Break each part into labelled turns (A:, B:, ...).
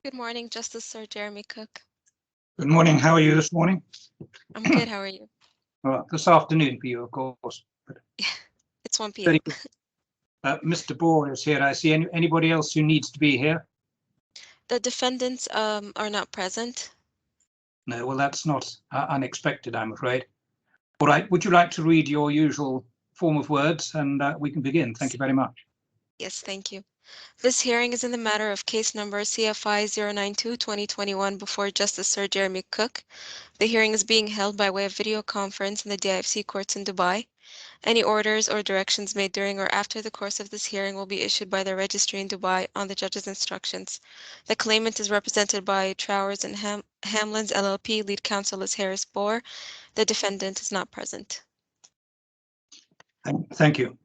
A: Good morning, Justice Sir Jeremy Cooke.
B: Good morning. How are you this morning?
A: I'm good. How are you?
B: Well, this afternoon for you, of course. But
A: It's 1 p.m.
B: very good. Mr. Bohr is here. I see anybody else who needs to be here?
A: The defendants are not present.
B: No, well, that's not unexpected, I'm afraid. All right. Would you like to read your usual form of words, and we can begin? Thank you very much.
A: Yes, thank you. This hearing is in the matter of case number CFI 092-2021 before Justice Sir Jeremy Cooke. The hearing is being held by way of video conference in the DIFC courts in Dubai. Any orders or directions made during or after the course of this hearing will be issued by the registry in Dubai on the judge's instructions. The claimant is represented by Trowers and Hamlins LLP. Lead counsel is Harris Bohr. The defendant is not present.
B: Thank you.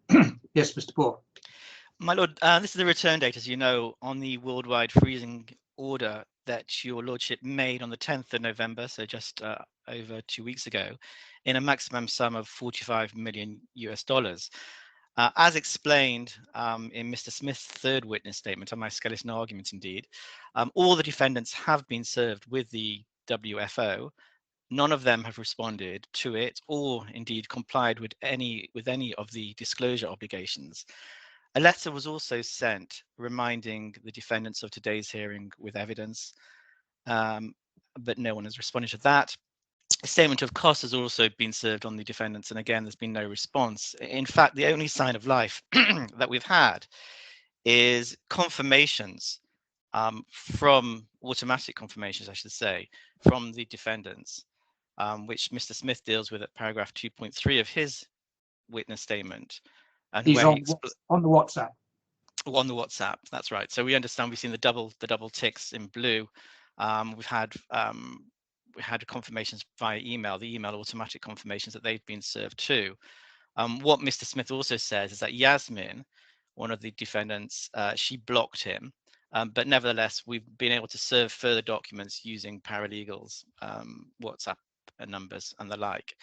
B: Yes, Mr. Bohr.
C: My lord, this is a return date, as you know, on the worldwide freezing order that your lordship made on the 10th of November, so just over 2 weeks ago, in a maximum sum of 45 million US dollars. As explained in Mr. Smith's third witness statement, on my skeleton argument indeed, all the defendants have been served with the WFO. None of them have responded to it or indeed complied with any of the disclosure obligations. A letter was also sent reminding the defendants of today's hearing with evidence, but no one has responded to that. A statement of costs has also been served on the defendants, and again, there's been no response. In fact, the only sign of life that we've had is confirmations from automatic confirmations, I should say, from the defendants, which Mr. Smith deals with at paragraph 2.3 of his witness statement. And
B: He's on the WhatsApp.
C: On the WhatsApp, that's right. So we understand we've seen the double ticks in blue. We've had confirmations via email, the email automatic confirmations that they've been served too. What Mr. Smith also says is that Yasmin, one of the defendants, she blocked him, but nevertheless, we've been able to serve further documents using paralegals, WhatsApp numbers and the like.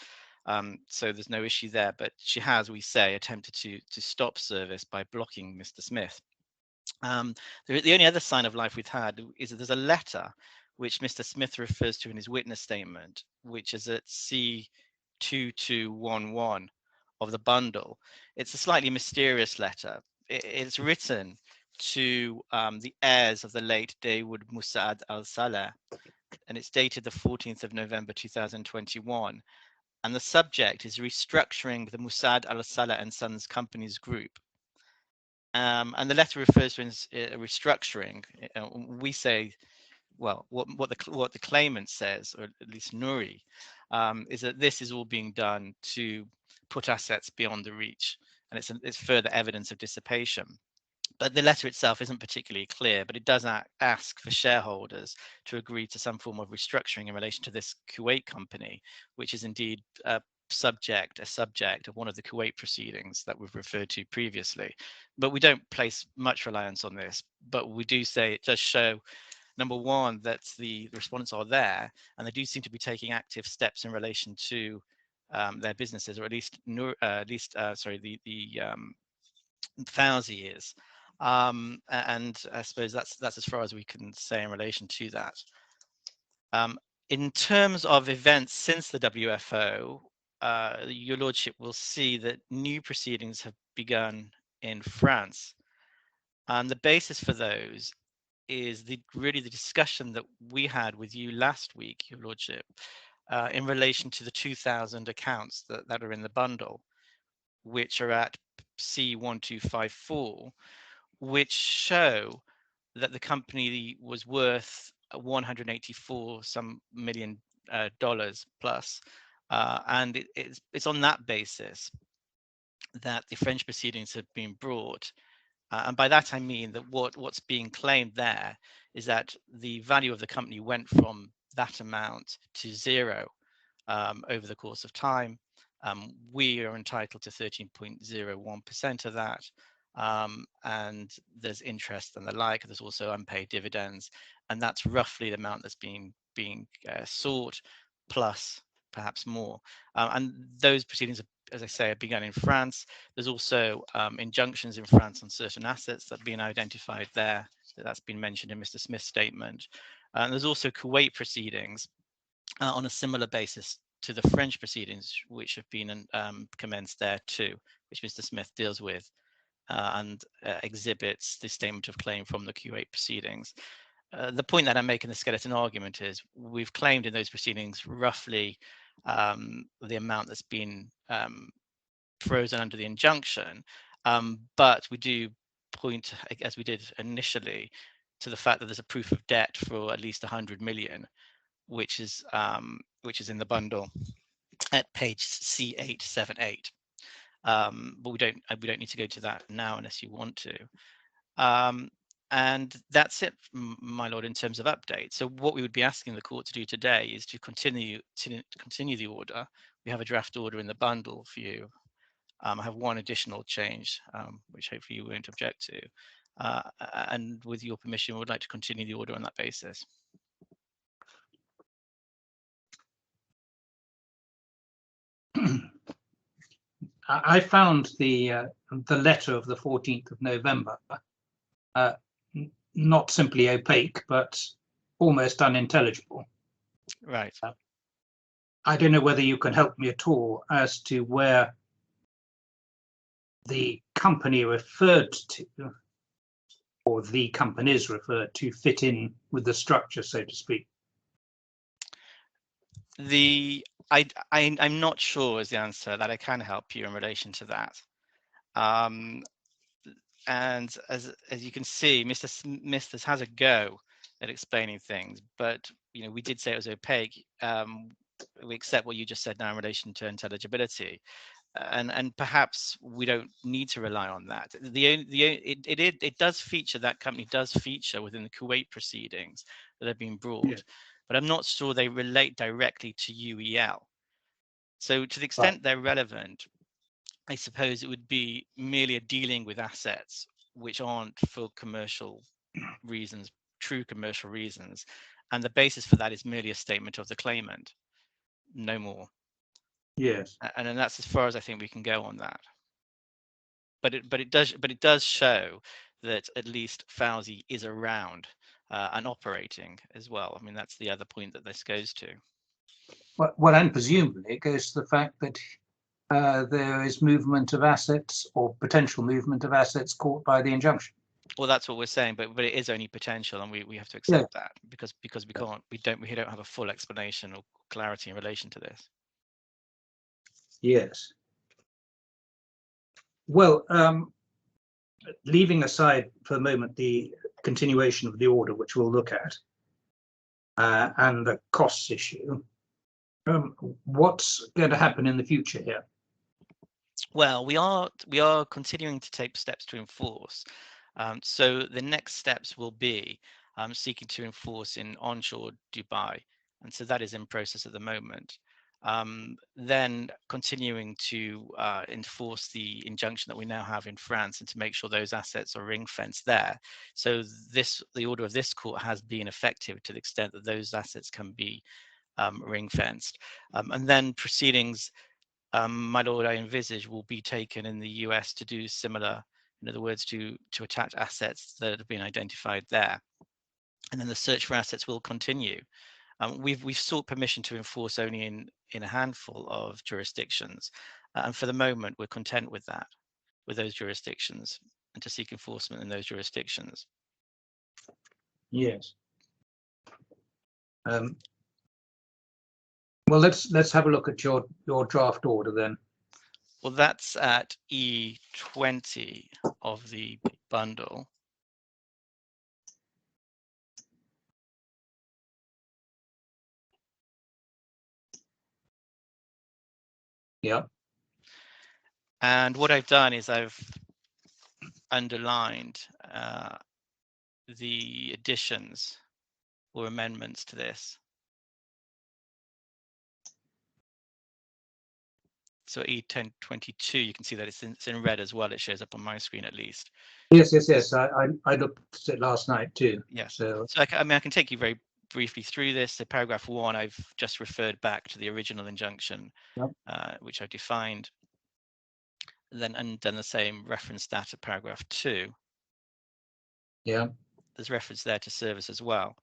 C: So there's no issue there, but she has, we say, attempted to stop service by blocking Mr. Smith. The only other sign of life we've had is that there's a letter which Mr. Smith refers to in his witness statement, which is at C2211 of the bundle. It's a slightly mysterious letter. It's written to the heirs of the late Dawood Musaed Al Saleh, and it's dated the 14th of November 2021. And the subject is restructuring the Musaed Al Saleh and Sons Companies Group. And the letter refers to as restructuring. We say, well, what the claimant says, or at least Nuri, is that this is all being done to put assets beyond the reach, and it's further evidence of dissipation. But the letter itself isn't particularly clear, but it does ask for shareholders to agree to some form of restructuring in relation to this Kuwait company, which is indeed a subject of one of the Kuwait proceedings that we've referred to previously. But we don't place much reliance on this, but we do say it does show, number one, that the respondents are there, and they do seem to be taking active steps in relation to their businesses, or at least Fawzi is. And I suppose that's as far as we can say in relation to that. In terms of events since the WFO, your lordship will see that new proceedings have begun in France, and the basis for those is really the discussion that we had with you last week, your lordship, in relation to the 2,000 accounts that are in the bundle, which are at C1254, which show that the company was worth 184 some million dollars plus, and it's on that basis that the French proceedings have been brought. And by that I mean that what's being claimed there is that the value of the company went from that amount to zero over the course of time. We are entitled to 13.01% of that, and there's interest and the like. There's also unpaid dividends, and that's roughly the amount that's being sought, plus perhaps more. And those proceedings, as I say, have begun in France. There's also injunctions in France on certain assets that have been identified there That's been mentioned in Mr. Smith's statement. And there's also Kuwait proceedings on a similar basis to the French proceedings, which have been commenced there too, which Mr. Smith deals with and exhibits the statement of claim from the Kuwait proceedings. The point that I make in the skeleton argument is we've claimed in those proceedings roughly the amount that's been frozen under the injunction, but we do point, as we did initially, to the fact that there's a proof of debt for at least 100 million, which is in the bundle at page C878. But we don't need to go to that now unless you want to. And that's it, my lord, in terms of update. So what we would be asking the court to do today is to continue the order. We have a draft order in the bundle for you. I have one additional change, which hopefully you won't object to. And with your permission, we would like to continue the order on that basis.
B: I found the letter of the 14th of November not simply opaque, but almost unintelligible.
C: Right.
B: I don't know whether you can help me at all as to where the company referred to, or the companies referred to, fit in with the structure, so to speak.
C: I'm not sure is the answer. That I can help you in relation to that. And as you can see, Mr. Smith has a go at explaining things, but we did say it was opaque. We accept what you just said now in relation to intelligibility, and perhaps we don't need to rely on that. It does feature, that company does feature within the Kuwait proceedings that have been brought, yeah, but I'm not sure they relate directly to UEL. So to the extent they're relevant, I suppose it would be merely a dealing with assets which aren't for commercial reasons, true commercial reasons, and the basis for that is merely a statement of the claimant, no more.
B: Yes.
C: And that's as far as I think we can go on that. But it does show that at least Fawzi is around and operating as well. I mean, that's the other point that this goes to.
B: Well, and presumably it goes to the fact that there is movement of assets or potential movement of assets caught by the injunction.
C: Well, that's what we're saying, but it is only potential, and we have to accept that because we don't have a full explanation or clarity in relation to this.
B: Yes. Well, leaving aside for the moment the continuation of the order, which we'll look at, and the costs issue, what's going to happen in the future here?
C: Well, we are continuing to take steps to enforce. So the next steps will be seeking to enforce in onshore Dubai, and so that is in process at the moment. Then continuing to enforce the injunction that we now have in France and to make sure those assets are ring fenced there. So the order of this court has been effective to the extent that those assets can be ring fenced. And then proceedings, my lord, I envisage will be taken in the US to do similar, in other words, to attach assets that have been identified there. And then the search for assets will continue. We've sought permission to enforce only in a handful of jurisdictions, and for the moment we're content with that, with those jurisdictions, and to seek enforcement in those jurisdictions.
B: Yes. Well, let's have a look at your draft order then.
C: Well, that's at E20 of the bundle.
B: Yeah.
C: And what I've done is I've underlined the additions or amendments to this. So E1022, you can see that it's in red as well. It shows up on my screen at least.
B: Yes. I looked at it last night too.
C: Yes.
B: So
C: I can take you very briefly through this. So paragraph 1, I've just referred back to the original injunction,
B: yep,
C: which I defined. And then the same reference that at paragraph 2.
B: Yeah.
C: there's reference there to service as well.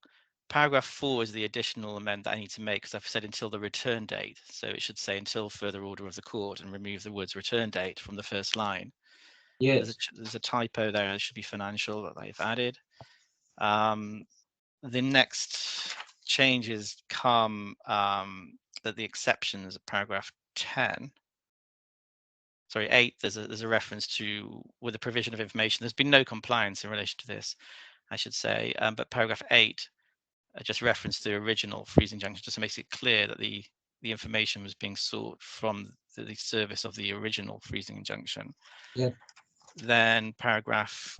C: Paragraph 4 is the additional amendment that I need to make, because I've said until the return date. So it should say until further order of the court and remove the words return date from the first line.
B: Yes.
C: There's a typo there. It should be financial that I've added. The next changes come that the exceptions of paragraph 10. Sorry, 8. There's a reference to with the provision of information. There's been no compliance in relation to this, I should say. But paragraph 8 just referenced the original freezing junction, just makes it clear that the information was being sought from the service of the original freezing junction.
B: Yeah.
C: Then paragraph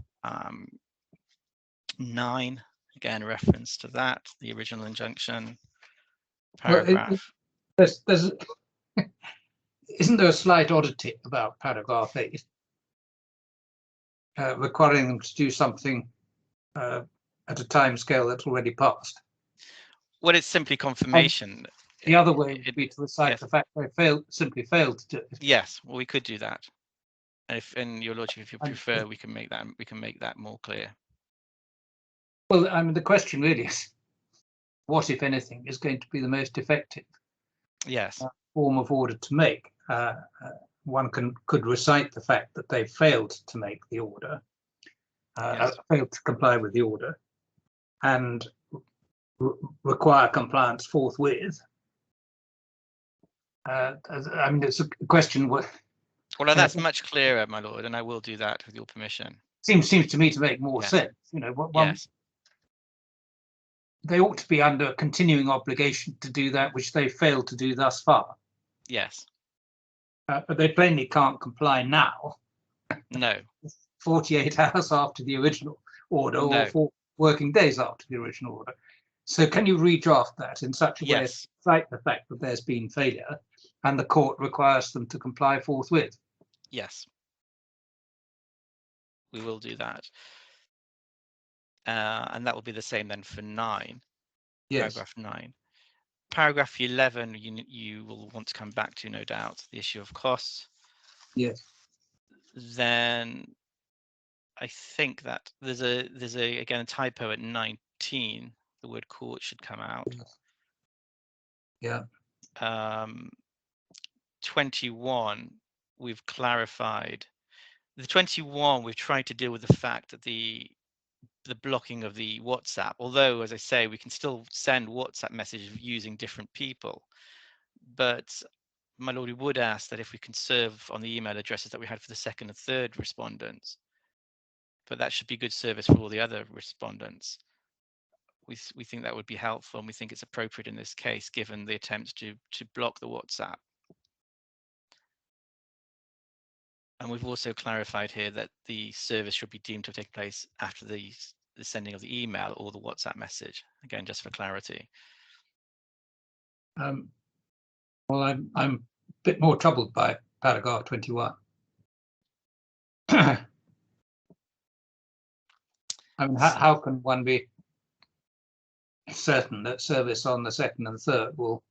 C: 9, again, a reference to that, the original injunction. Paragraph.
B: Well, there's isn't there a slight oddity about paragraph 8, requiring them to do something at a time scale that's already passed?
C: Well, it's simply confirmation.
B: The other way would be to recite
C: yes.
B: the fact they simply failed to do it.
C: Yes, well, we could do that. And your lordship, if you prefer, we can make that more clear.
B: Well, I mean, the question really is, what, if anything, is going to be the most effective
C: Yes.
B: Form of order to make? One could recite the fact that they failed to make the order,
C: Yes.
B: failed to comply with the order, and require compliance forthwith. I mean, it's a question. Well,
C: that's much clearer, my lord, and I will do that with your permission.
B: Seems to me to make more sense. You know,
C: yes.
B: They ought to be under a continuing obligation to do that which they failed to do thus far.
C: Yes.
B: But they plainly can't comply now.
C: No.
B: 48 hours after the original order,
C: no.
B: or 4 working days after the original order. So can you redraft that in such a way as to cite the fact that there's been failure and the court requires them to comply forthwith?
C: Yes. We will do that. And that will be the same then for 9.
B: Yes.
C: Paragraph 9. Paragraph 11, you will want to come back to, no doubt, the issue of costs.
B: Yes.
C: Then I think that there's again a typo at 19. The word court should come out.
B: Yeah.
C: 21, we've clarified. The 21, we've tried to deal with the fact that the blocking of the WhatsApp, although, as I say, we can still send WhatsApp messages using different people. But my lord, we would ask that if we can serve on the email addresses that we had for the second and third respondents, but that should be good service for all the other respondents. We think that would be helpful, and we think it's appropriate in this case, given the attempts to block the WhatsApp. And we've also clarified here that the service should be deemed to have taken place after the sending of the email or the WhatsApp message, again, just for clarity.
B: Well, I'm a bit more troubled by paragraph 21. I mean, how can one be certain that service on the second and third will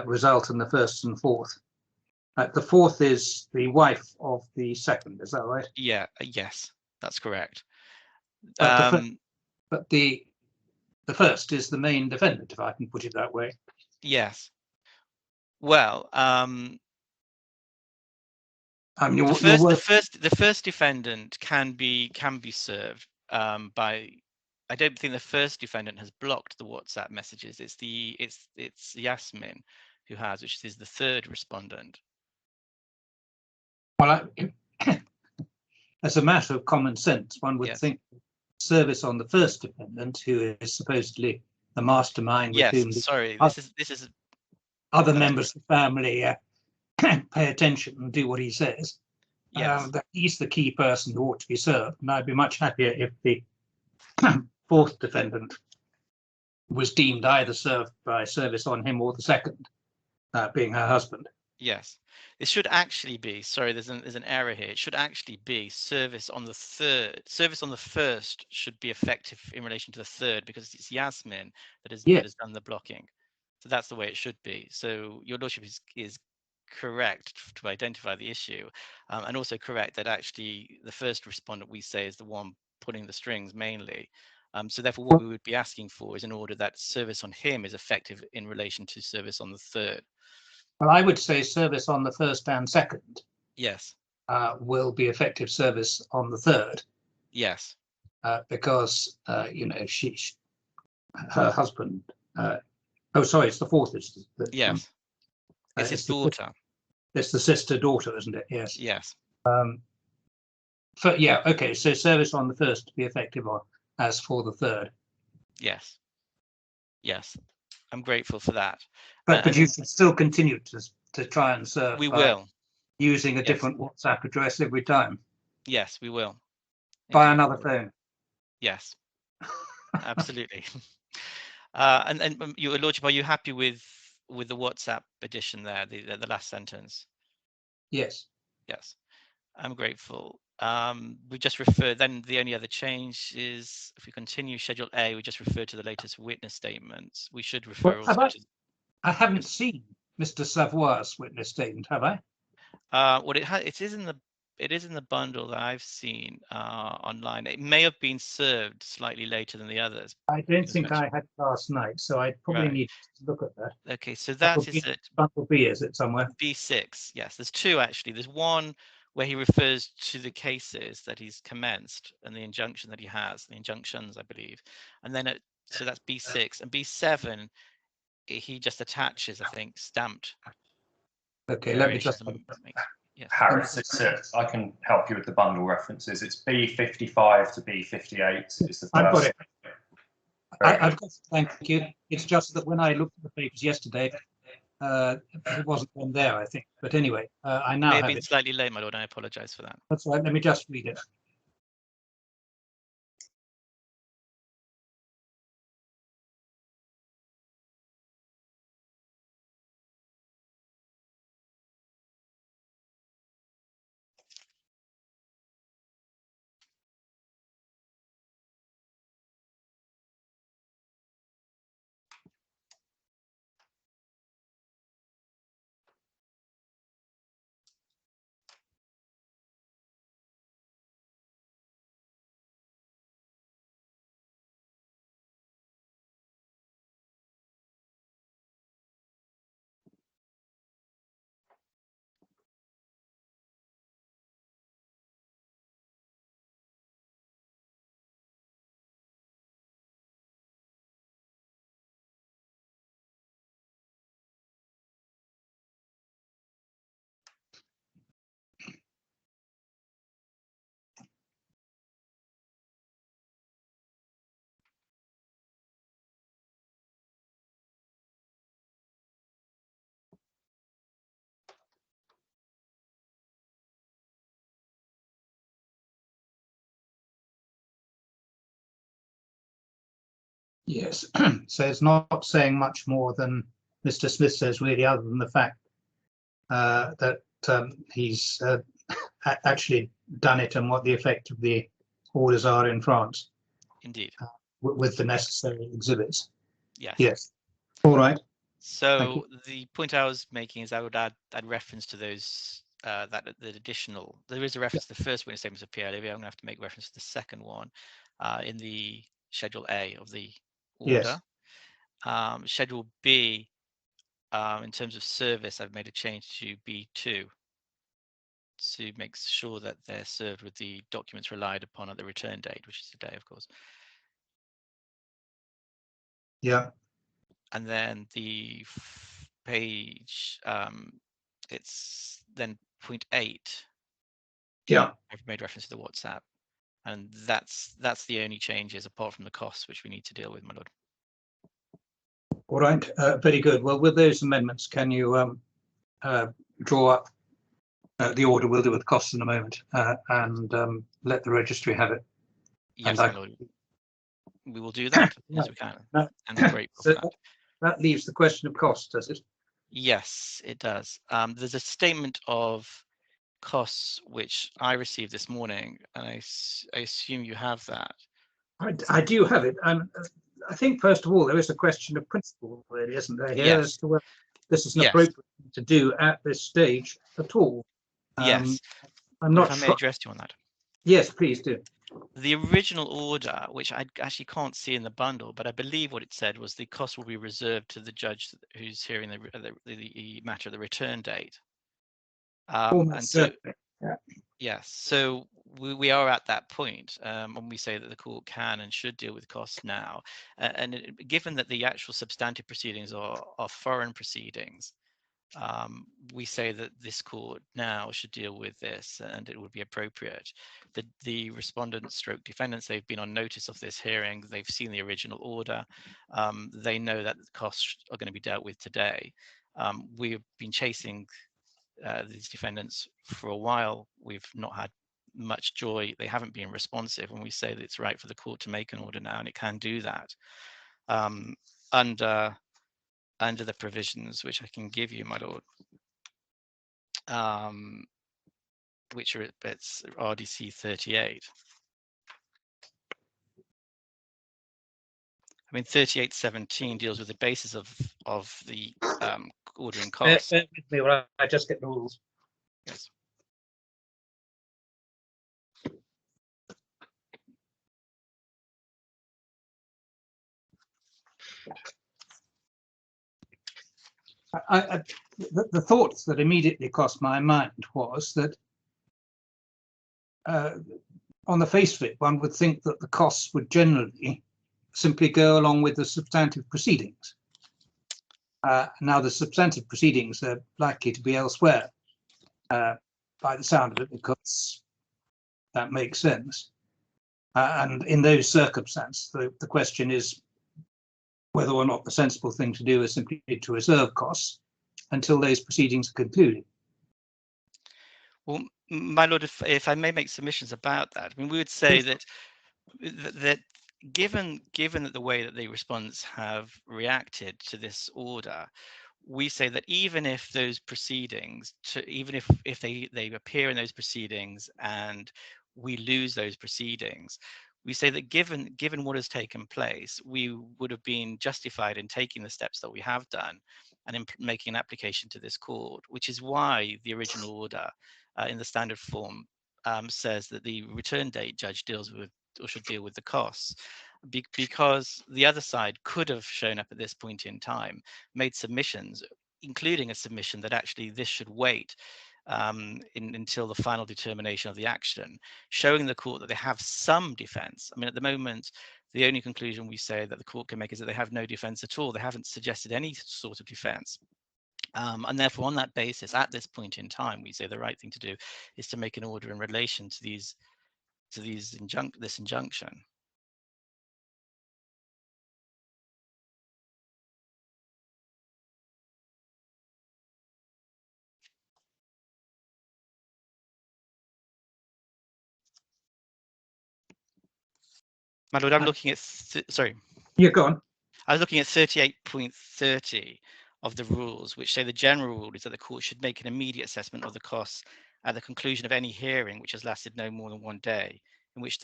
B: result in the first and fourth? The fourth is the wife of the second, is that right?
C: Yeah, yes, that's correct.
B: But the first is the main defendant, if I can put it that way.
C: Yes. Well,
B: I mean,
C: the first defendant can be served by. I don't think the first defendant has blocked the WhatsApp messages. It's Yasmin who has, which is the third respondent.
B: Well, as a matter of common sense, one would think service on the first defendant, who is supposedly the mastermind with whom
C: this is
B: other members of the family pay attention and do what he says. That he's the key person who ought to be served, and I'd be much happier if the fourth defendant was deemed either served by service on him or the second, being her husband.
C: Yes, it should actually be. Sorry, there's an error here. It should actually be service on the third. Service on the first should be effective in relation to the third, because it's Yasmin that has done the blocking. So that's the way it should be. So your lordship is correct to identify the issue, and also correct that actually the first respondent, we say, is the one pulling the strings mainly. So therefore, what we would be asking for is an order that service on him is effective in relation to service on the 3rd.
B: Well, I would say service on the 1st and 2nd
C: Yes.
B: will be effective service on the 3rd.
C: Yes.
B: Because you know, her husband. Oh, sorry, it's the 4th.
C: Yes. It's his daughter.
B: It's the sister-daughter, isn't it? Yes.
C: Yes.
B: Yeah. Okay. So service on the 1st to be effective on as for the 3rd.
C: Yes. Yes. I'm grateful for that.
B: But you should still continue to try and serve.
C: We will.
B: Using a different WhatsApp address every time.
C: Yes, we will.
B: Buy another phone.
C: Yes. Absolutely. And Your Lordship, are you happy with the WhatsApp edition there, the last sentence?
B: Yes.
C: Yes. I'm grateful. We just refer, then the only other change is if we continue Schedule A, we just refer to the latest witness statements. We should refer also to...
B: I haven't seen Mr. Savoy's witness statement, have I?
C: Well, it is in the bundle that I've seen online. It may have been served slightly later than the others.
B: I don't think I had last night, so I probably need to look at that.
C: Okay, so that is it.
B: Bundle B, is it somewhere?
C: B6, yes. There's two actually. There's one where he refers to the cases that he's commenced and the injunction that he has, the injunctions, I believe. And then so that's B6 and B7. He just attaches, I think, stamped.
B: Okay, let me just.
C: Yes.
D: Harris, I can help you with the bundle references. It's B55 to B58 is the first.
B: I've got it. I've got it. Thank you. It's just that when I looked at the papers yesterday, it wasn't on there, I think. But anyway, I now have it.
C: Slightly late, my lord. I apologise for that.
B: That's right. Let me just read it. Yes, so it's not saying much more than Mr. Smith says, really, other than the fact that he's actually done it and what the effect of the orders are in France.
C: Indeed.
B: With the necessary exhibits.
C: Yes.
B: Yes. All right.
C: So the point I was making is I would add reference to those that additional. There is a reference to the first witness statements of Pierre Levy. I'm going to have to make reference to the second one in the Schedule A of the order. Yes. Schedule B, in terms of service, I've made a change to B2 to make sure that they're served with the documents relied upon at the return date, which is today, of course.
B: Yeah.
C: And then the page, it's then point 8.
B: Yeah.
C: I've made reference to the WhatsApp, and that's the only changes apart from the costs which we need to deal with, my lord.
B: All right. Very good. Well, with those amendments, can you draw up the order? We'll do with costs in a moment, and let the registry have it.
C: Yes, my lord. We will do that as we can. And I'm grateful for that.
B: That leaves the question of cost, does it?
C: Yes, it does. There's a statement of costs which I received this morning, and I assume you have that.
B: I do have it. I think, first of all, there is a question of principle, really, isn't there, here, as to whether this is an appropriate thing to do at this stage at all.
C: Yes.
B: I'm not
C: sure. If I may address you on that.
B: Yes, please do.
C: The original order, which I actually can't see in the bundle, but I believe what it said was the cost will be reserved to the judge who's hearing the matter of the return date. And so,
B: yeah.
C: yes, so we are at that point when we say that the court can and should deal with costs now. Given that the actual substantive proceedings are foreign proceedings, we say that this court now should deal with this and it would be appropriate. The respondents stroke defendants, they've been on notice of this hearing, they've seen the original order, they know that the costs are going to be dealt with today. We've been chasing these defendants for a while. We've not had much joy. They haven't been responsive, and we say that it's right for the court to make an order now, and it can do that under the provisions which I can give you, my lord, which are it's RDC 38. I mean, 3817 deals with the basis of the ordering costs.
B: Bear with me while I just get the rules.
C: Yes.
B: The thoughts that immediately crossed my mind was that on the face of it, one would think that the costs would generally simply go along with the substantive proceedings. Now, the substantive proceedings are likely to be elsewhere by the sound of it, because that makes sense. And in those circumstances, the question is whether or not the sensible thing to do is simply to reserve costs until those proceedings are concluded.
C: Well, my lord, if I may make submissions about that, I mean, we would say that given that the way that the respondents have reacted to this order, we say that even if those proceedings, even if they appear in those proceedings and we lose those proceedings, we say that given what has taken place, we would have been justified in taking the steps that we have done and in making an application to this court, which is why the original order in the standard form says that the return date judge deals with or should deal with the costs, because the other side could have shown up at this point in time, made submissions, including a submission that actually this should wait until the final determination of the action, showing the court that they have some defense. I mean, at the moment, the only conclusion we say that the court can make is that they have no defense at all. They haven't suggested any sort of defense. And therefore, on that basis, at this point in time, we say the right thing to do is to make an order in relation to this injunction. My lord, I'm looking at, sorry.
B: Yeah, go on.
C: I was looking at 38.30 of the rules, which say the general rule is that the court should make an immediate assessment of the costs at the conclusion of any hearing which has lasted no more than 1 day, in which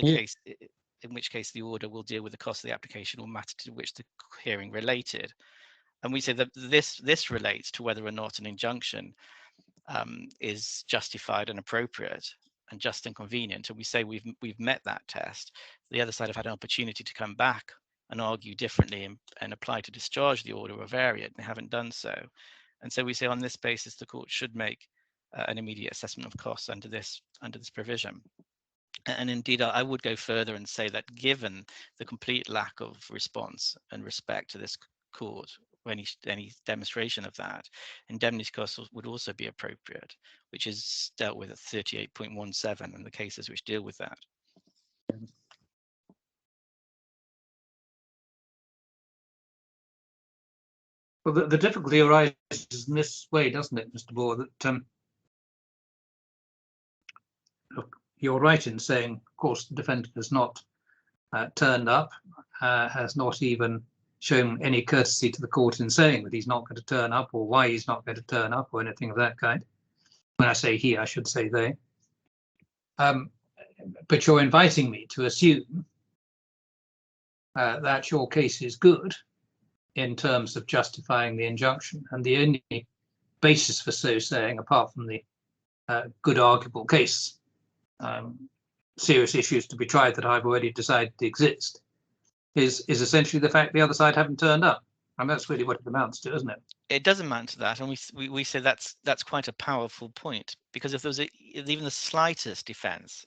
C: case the order will deal with the cost of the application or matter to which the hearing related. And we say that this relates to whether or not an injunction is justified and appropriate and just and convenient. And we say we've met that test. The other side have had an opportunity to come back and argue differently and apply to discharge the order or vary it, and they haven't done so. And so we say on this basis the court should make an immediate assessment of costs under this provision. And indeed, I would go further and say that given the complete lack of response and respect to this court, any demonstration of that, indemnity costs would also be appropriate, which is dealt with at 38.17 and the cases which deal with that.
B: Well, the difficulty arises in this way, doesn't it, Mr. Bohr, that look, you're right in saying, of course, the defendant has not turned up, has not even shown any courtesy to the court in saying that he's not going to turn up or why he's not going to turn up or anything of that kind. When I say he, I should say they. But you're inviting me to assume that your case is good in terms of justifying the injunction, and the only basis for so saying, apart from the good arguable case serious issues to be tried that I've already decided exist is essentially the fact the other side haven't turned up. And that's really what it amounts to, isn't it?
C: It does amount to that, and we say that's quite a powerful point, because if there was even the slightest defence,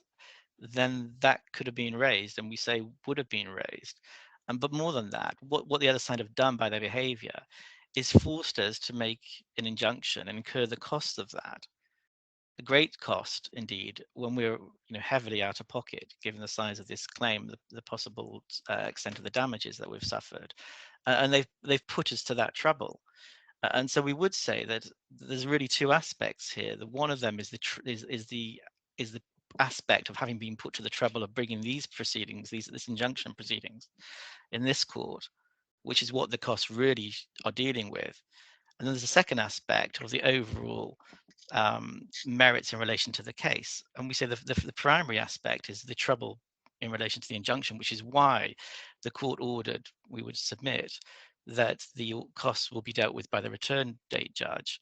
C: then that could have been raised, and we say would have been raised. But more than that, what the other side have done by their behaviour is forced us to make an injunction and incur the cost of that. A great cost indeed, when we're heavily out of pocket, given the size of this claim, the possible extent of the damages that we've suffered, and they've put us to that trouble. And so we would say that there's really two aspects here. The one of them is the aspect of having been put to the trouble of bringing these proceedings, this injunction proceedings, in this court, which is what the costs really are dealing with. And then there's a second aspect of the overall merits in relation to the case. And we say the primary aspect is the trouble in relation to the injunction, which is why the court ordered, we would submit, that the costs will be dealt with by the return date judge.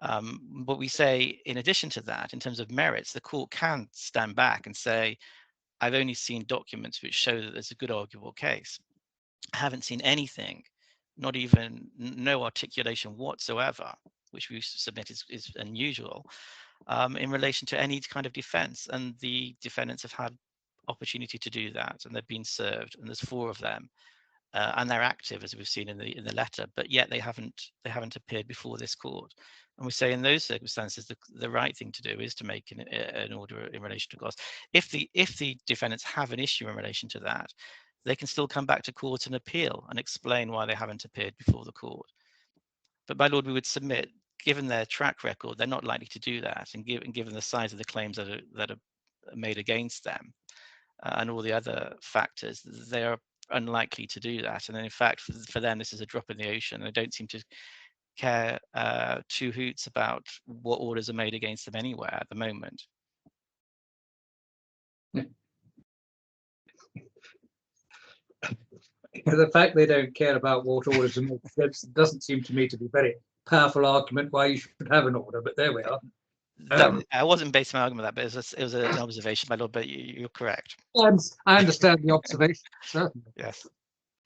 C: But we say, in addition to that, in terms of merits, the court can stand back and say, I've only seen documents which show that there's a good arguable case. I haven't seen anything, not even no articulation whatsoever, which we submit is unusual, in relation to any kind of defense. And the defendants have had opportunity to do that, and they've been served, and there's 4 of them. And they're active, as we've seen in the letter, but yet they haven't appeared before this court. And we say in those circumstances, the right thing to do is to make an order in relation to costs. If the defendants have an issue in relation to that, they can still come back to court and appeal and explain why they haven't appeared before the court. But my lord, we would submit, given their track record, they're not likely to do that, and given the size of the claims that are made against them, and all the other factors, they are unlikely to do that. And in fact, for them, this is a drop in the ocean. They don't seem to care 2 hoots about what orders are made against them anywhere at the moment.
B: The fact they don't care about what orders are made doesn't seem to me to be a very powerful argument why you should have an order, but there we are.
C: I wasn't basing my argument on that, but it was an observation, my lord, but you're correct.
B: I understand the observation, certainly.
C: Yes.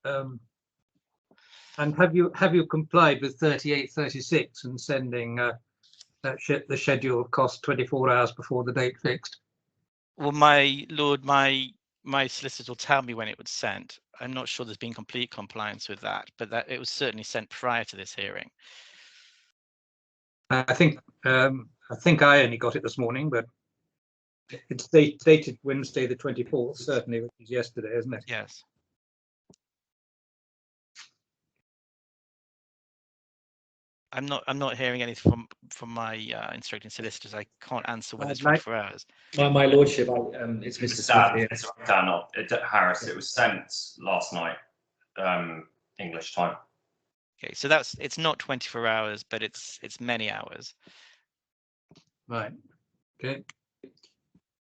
B: And have you complied with 3836 and sending the schedule cost 24 hours before the date fixed?
C: Well, my lord, my solicitors will tell me when it was sent. I'm not sure there's been complete compliance with that, but that it was certainly sent prior to this hearing.
B: I think I only got it this morning, but it's dated Wednesday the 24th, certainly, which is yesterday, isn't it?
C: Yes. I'm not hearing anything from my instructing solicitors. I can't answer whether it's 24 hours.
E: My lordship, it's Mr. Smith here.
D: It's Dan, Harris. It was sent last night, English time.
C: Okay, so it's not 24 hours, but it's many hours.
B: Right. Okay.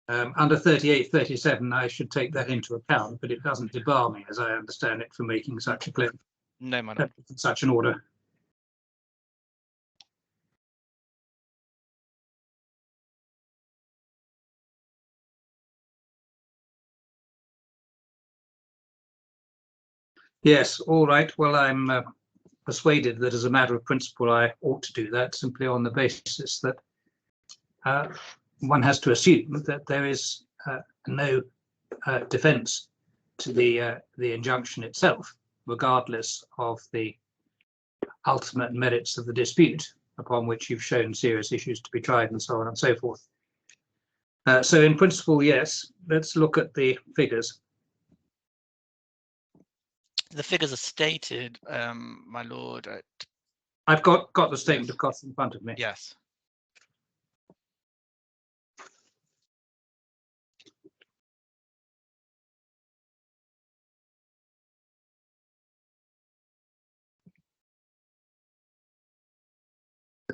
B: Under 3837, I should take that into account, but it doesn't debar me, as I understand it, from making such a claim.
C: No, my lord.
B: Such an order. Yes, all right. Well, I'm persuaded that as a matter of principle, I ought to do that, simply on the basis that one has to assume that there is no defence to the injunction itself, regardless of the ultimate merits of the dispute, upon which you've shown serious issues to be tried, and so on and so forth. So in principle, yes, let's look at the figures.
C: The figures are stated, my lord.
B: I've got the statement of costs in front of me.
C: Yes.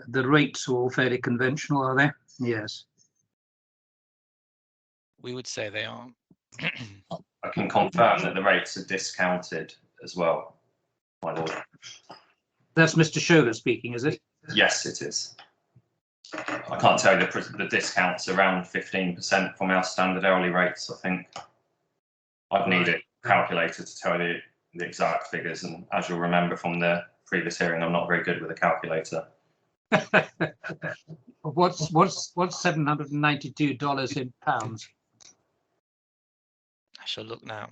B: The rates are all fairly conventional, are they? Yes.
C: We would say they are.
D: I can confirm that the rates are discounted as well, my lord.
B: That's Mr. Scholer speaking, is it?
D: Yes, it is. I can't tell you the discounts around 15% from our standard hourly rates. I think I'd need a calculator to tell you the exact figures. And as you'll remember from the previous hearing, I'm not very good with a calculator.
B: What's $792 in pounds?
C: I shall look now.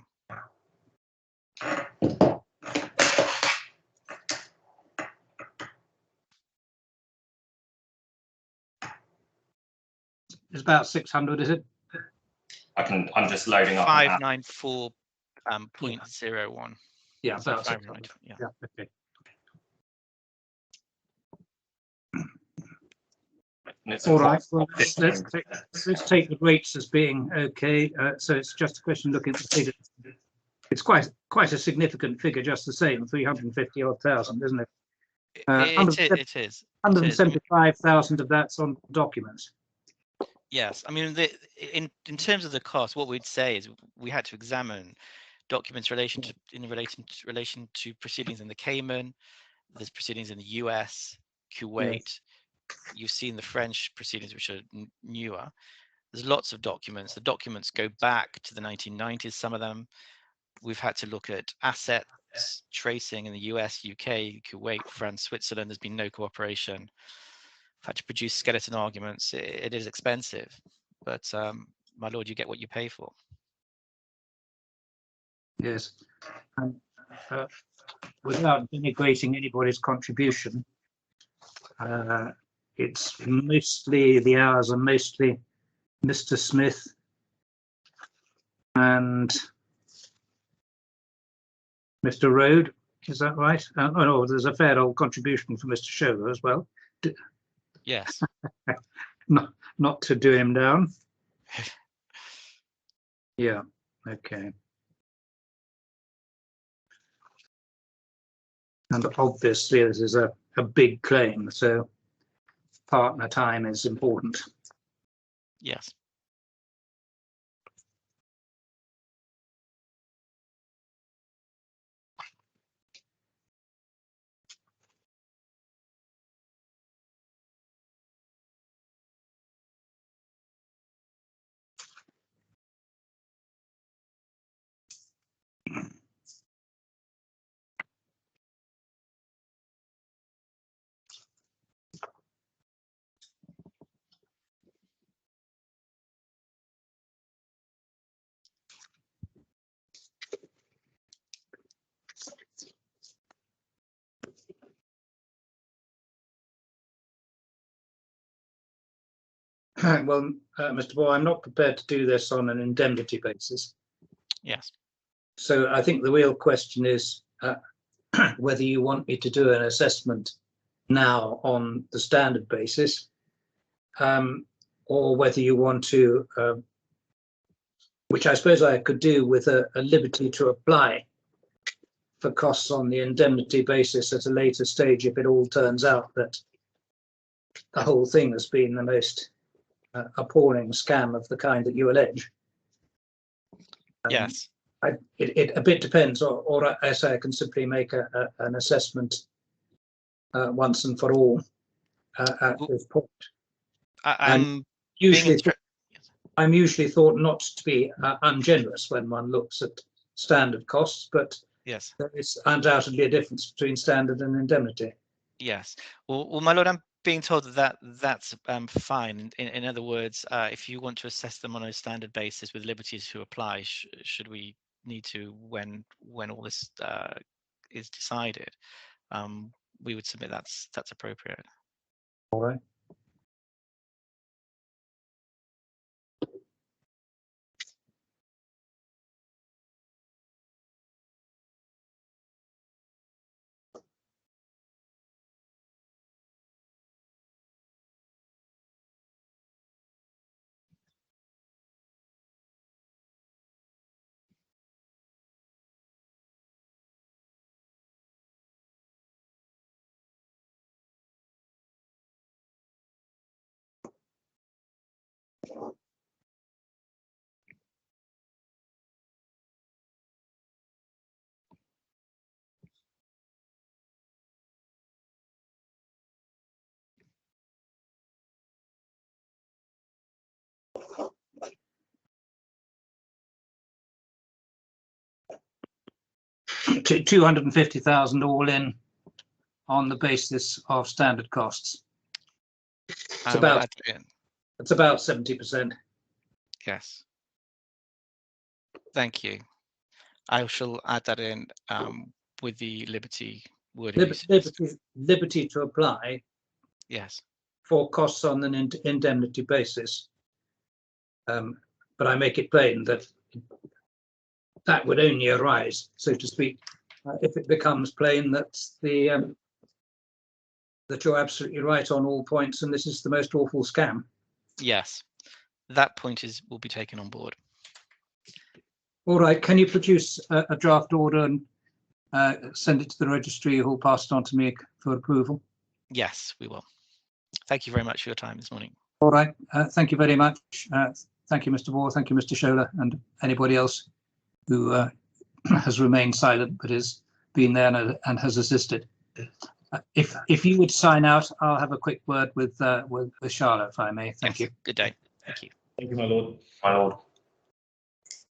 B: It's about 600, is it?
D: I'm just loading up.
C: 594.01.
B: Yeah,
C: So
B: about
C: 590,
B: 600.
C: yeah.
B: Yeah, okay. All right. Well, let's take the rates as being okay. So it's just a question of looking at the figures. It's quite a significant figure, just the same, 350 odd thousand, isn't it?
C: It is.
B: 175,000 of that's on documents.
C: Yes, I mean, in terms of the cost, what we'd say is we had to examine documents in relation to proceedings in the Cayman, there's proceedings in the US, Kuwait.
B: Yes.
C: You've seen the French proceedings, which are newer. There's lots of documents. The documents go back to the 1990s, some of them. We've had to look at assets tracing in the US, UK, Kuwait, France, Switzerland. There's been no cooperation. We've had to produce skeleton arguments. It is expensive, but my lord, you get what you pay for.
B: Yes. And without denigrating anybody's contribution, it's mostly, the hours are mostly Mr. Smith and Mr. Rode. Is that right? Oh no, there's a fair old contribution from Mr. Shover as well.
C: Yes.
B: Not to do him down. Yeah. Okay. And obviously this is a big claim, so partner time is important.
C: Yes.
B: Well, Mr. Boy, I'm not prepared to do this on an indemnity basis.
C: Yes.
B: So I think the real question is whether you want me to do an assessment now on the standard basis, or whether you want to, which I suppose I could do with a liberty to apply for costs on the indemnity basis at a later stage if it all turns out that the whole thing has been the most appalling scam of the kind that you allege.
C: Yes.
B: It a bit depends, or I say I can simply make an assessment once and for all at this point. I'm usually thought not to be ungenerous when one looks at standard costs, but
C: yes,
B: there is undoubtedly a difference between standard and indemnity.
C: Yes. Well, my lord, I'm being told that's fine. In other words, if you want to assess them on a standard basis with liberties to apply, should we need to when all this is decided, we would submit that's appropriate.
B: All right. To 250,000 all in on the basis of standard costs.
C: I will add it in.
B: It's about 70%.
C: Yes. Thank you. I shall add that in with the liberty wording.
B: Liberty to apply.
C: Yes.
B: For costs on an indemnity basis. But I make it plain that that would only arise, so to speak, if it becomes plain that that you're absolutely right on all points and this is the most awful scam.
C: Yes, that point will be taken on board.
B: All right, can you produce a draft order and send it to the registry who will pass it on to me for approval?
C: Yes, we will. Thank you very much for your time this morning.
B: All right, thank you very much. Thank you, Mr. Moore. Thank you, Mr. Schola, and anybody else who has remained silent but has been there and has assisted. If you would sign out, I'll have a quick word with Charlotte, if I may. Thank you.
C: Good day. Thank you.
E: Thank you, my lord.
D: My lord.